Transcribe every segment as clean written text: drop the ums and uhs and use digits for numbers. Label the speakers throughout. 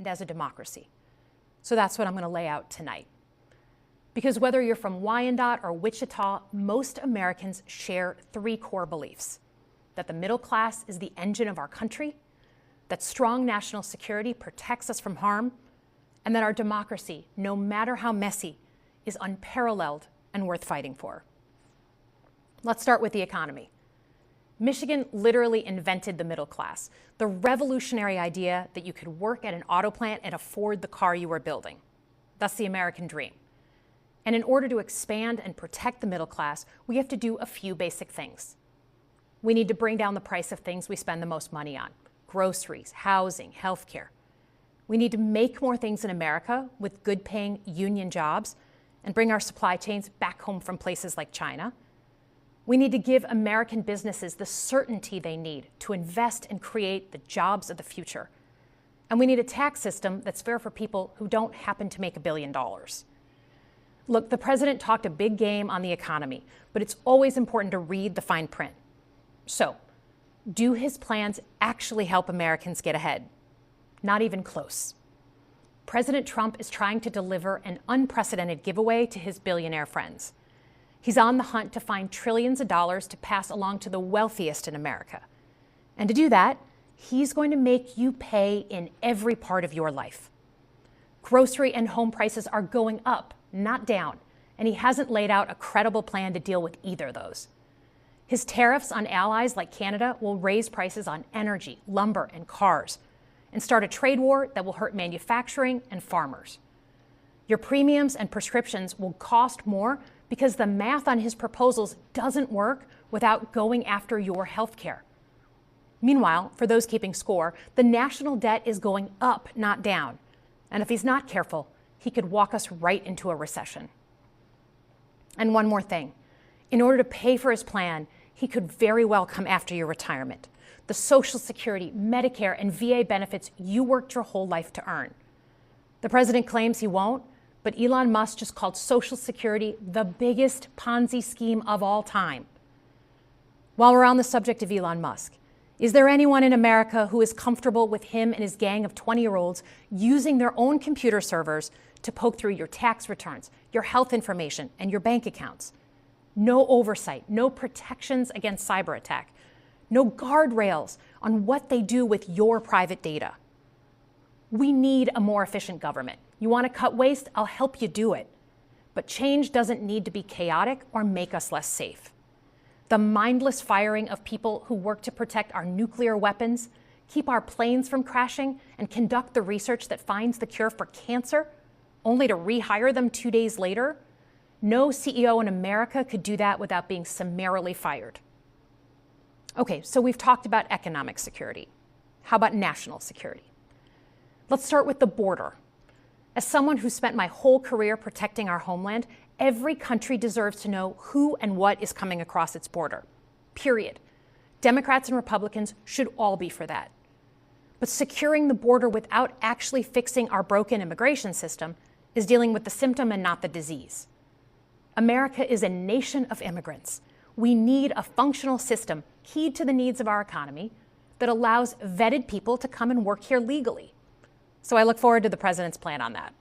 Speaker 1: and as a democracy. So that's what I'm going to lay out tonight. Because whether you're from Wyandotte or Wichita, most Americans share three core beliefs: that the middle class is the engine of our country, that strong national security protects us from harm, and that our democracy, no matter how messy, is unparalleled and worth fighting for. Let's start with the economy. Michigan literally invented the middle class, the revolutionary idea that you could work at an auto plant and afford the car you were building. That's the American dream. And in order to expand and protect the middle class, we have to do a few basic things. We need to bring down the price of things we spend the most money on: groceries, housing, healthcare. We need to make more things in America with good-paying union jobs and bring our supply chains back home from places like China. We need to give American businesses the certainty they need to invest and create the jobs of the future. And we need a tax system that's fair for people who don't happen to make $1 billion. Look, the president talked a big game on the economy, but it's always important to read the fine print. So, do his plans actually help Americans get ahead? Not even close. President Trump is trying to deliver an unprecedented giveaway to his billionaire friends. He's on the hunt to find trillions of dollars to pass along to the wealthiest in America. And to do that, he's going to make you pay in every part of your life. Grocery and home prices are going up, not down, and he hasn't laid out a credible plan to deal with either of those. His tariffs on allies like Canada will raise prices on energy, lumber, and cars, and start a trade war that will hurt manufacturing and farmers. Your premiums and prescriptions will cost more because the math on his proposals doesn't work without going after your health care. Meanwhile, for those keeping score, the national debt is going up, not down. And if he's not careful, he could walk us right into a recession. And one more thing. In order to pay for his plan, he could very well come after your retirement, the Social Security, Medicare, and VA benefits you worked your whole life to earn. The president claims he won't, but Elon Musk just called Social Security the biggest Ponzi scheme of all time. While we're on the subject of Elon Musk, is there anyone in America who is comfortable with him and his gang of 20-year-olds using their own computer servers to poke through your tax returns, your health information, and your bank accounts? No oversight, no protections against cyber attack, no guardrails on what they do with your private data. We need a more efficient government. You want to cut waste? I'll help you do it. But change doesn't need to be chaotic or make us less safe. The mindless firing of people who work to protect our nuclear weapons, keep our planes from crashing, and conduct the research that finds the cure for cancer, only to rehire them 2 days later? No CEO in America could do that without being summarily fired. Okay, so we've talked about economic security. How about national security? Let's start with the border. As someone who spent my whole career protecting our homeland, every country deserves to know who and what is coming across its border. Period. Democrats and Republicans should all be for that. But securing the border without actually fixing our broken immigration system is dealing with the symptom and not the disease. America is a nation of immigrants. We need a functional system keyed to the needs of our economy that allows vetted people to come and work here legally. So I look forward to the president's plan on that.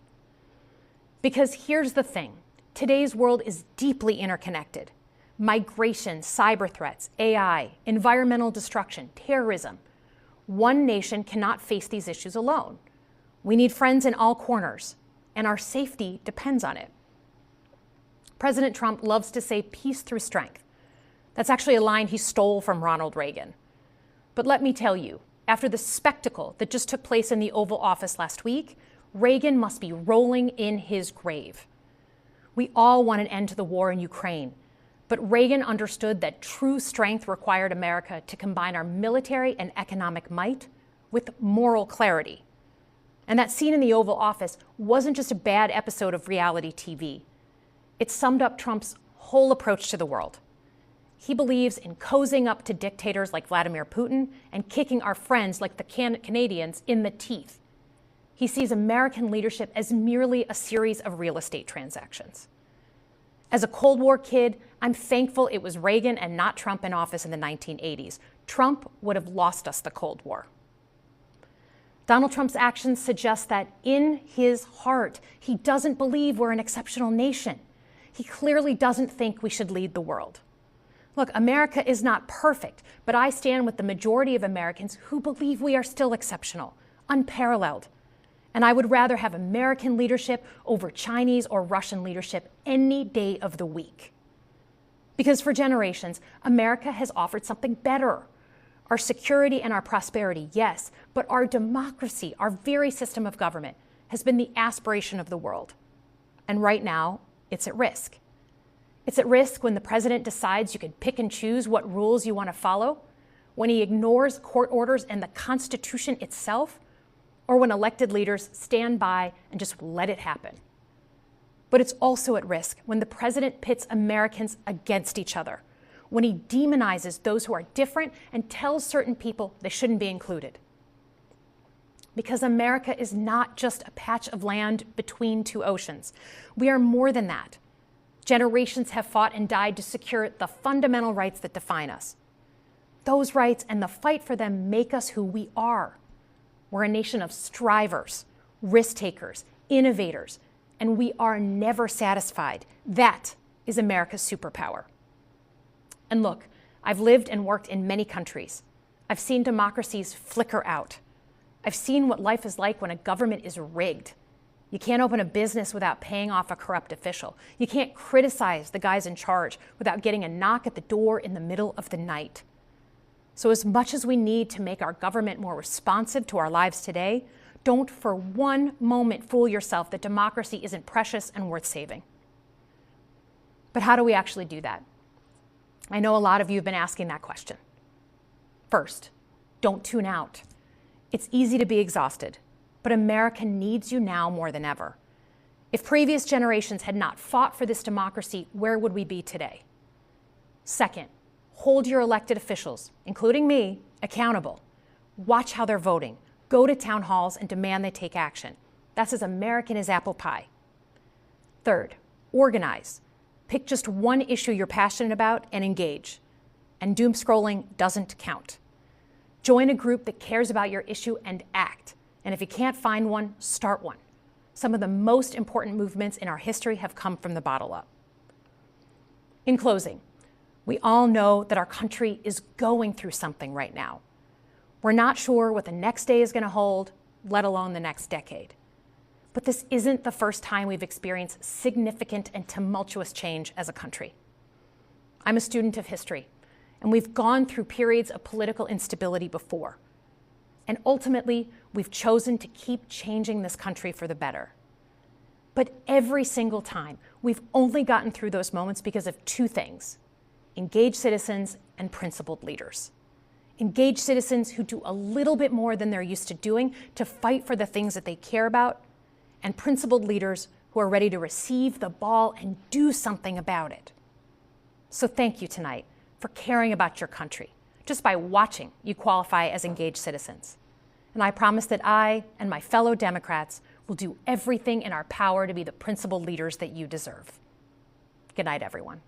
Speaker 1: Because here's the thing. Today's world is deeply interconnected. Migration, cyber threats, AI, environmental destruction, terrorism. One nation cannot face these issues alone. We need friends in all corners, and our safety depends on it. President Trump loves to say peace through strength. That's actually a line he stole from Ronald Reagan. But let me tell you, after the spectacle that just took place in the Oval Office last week, Reagan must be rolling in his grave. We all want an end to the war in Ukraine, but Reagan understood that true strength required America to combine our military and economic might with moral clarity. And that scene in the Oval Office wasn't just a bad episode of reality TV. It summed up Trump's whole approach to the world. He believes in cozying up to dictators like Vladimir Putin and kicking our friends like the Canadians in the teeth. He sees American leadership as merely a series of real estate transactions. As a Cold War kid, I'm thankful it was Reagan and not Trump in office in the 1980s. Trump would have lost us the Cold War. Donald Trump's actions suggest that in his heart, he doesn't believe we're an exceptional nation. He clearly doesn't think we should lead the world. Look, America is not perfect, but I stand with the majority of Americans who believe we are still exceptional, unparalleled. And I would rather have American leadership over Chinese or Russian leadership any day of the week. Because for generations, America has offered something better. Our security and our prosperity, yes, but our democracy, our very system of government, has been the aspiration of the world. And right now, it's at risk. It's at risk when the president decides you can pick and choose what rules you want to follow, when he ignores court orders and the Constitution itself, or when elected leaders stand by and just let it happen. But it's also at risk when the president pits Americans against each other, when he demonizes those who are different and tells certain people they shouldn't be included. Because America is not just a patch of land between two oceans. We are more than that. Generations have fought and died to secure the fundamental rights that define us. Those rights and the fight for them make us who we are. We're a nation of strivers, risk takers, innovators, and we are never satisfied. That is America's superpower. And look, I've lived and worked in many countries. I've seen democracies flicker out. I've seen what life is like when a government is rigged. You can't open a business without paying off a corrupt official. You can't criticize the guys in charge without getting a knock at the door in the middle of the night. So as much as we need to make our government more responsive to our lives today, don't for one moment fool yourself that democracy isn't precious and worth saving. But how do we actually do that? I know a lot of you have been asking that question. First, don't tune out. It's easy to be exhausted, but America needs you now more than ever. If previous generations had not fought for this democracy, where would we be today? Second, hold your elected officials, including me, accountable. Watch how they're voting. Go to town halls and demand they take action. That's as American as apple pie. Third, organize. Pick just one issue you're passionate about and engage. And doom scrolling doesn't count. Join a group that cares about your issue and act. And if you can't find one, start one. Some of the most important movements in our history have come from the bottom up. In closing, we all know that our country is going through something right now. We're not sure what the next day is going to hold, let alone the next decade. But this isn't the first time we've experienced significant and tumultuous change as a country. I'm a student of history, and we've gone through periods of political instability before. And ultimately, we've chosen to keep changing this country for the better. But every single time, we've only gotten through those moments because of two things: engaged citizens and principled leaders. Engaged citizens who do a little bit more than they're used to doing to fight for the things that they care about, and principled leaders who are ready to receive the ball and do something about it. So thank you tonight for caring about your country. Just by watching, you qualify as engaged citizens. And I promise that I and my fellow Democrats will do everything in our power to be the principled leaders that you deserve. Good night, everyone.